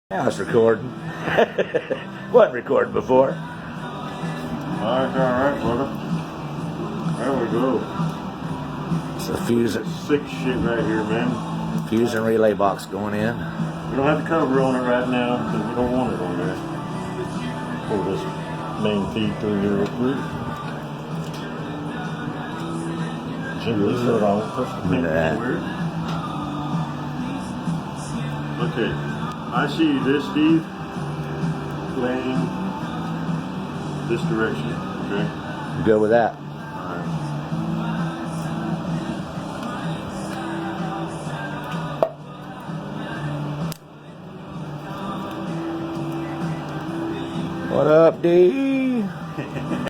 Now it's recording. Wasn't recording before. Alright, brother. There we go. It's a fusion, Sick shit right here, man. fusion relay box going in. We don't have the cover on it right now because we don't want it on there. Pull this main feed through here real quick. Gently put it on. Push the thing weird. Okay. I see this, Steve, laying this direction, okay? Good with that. Alright. What up, D?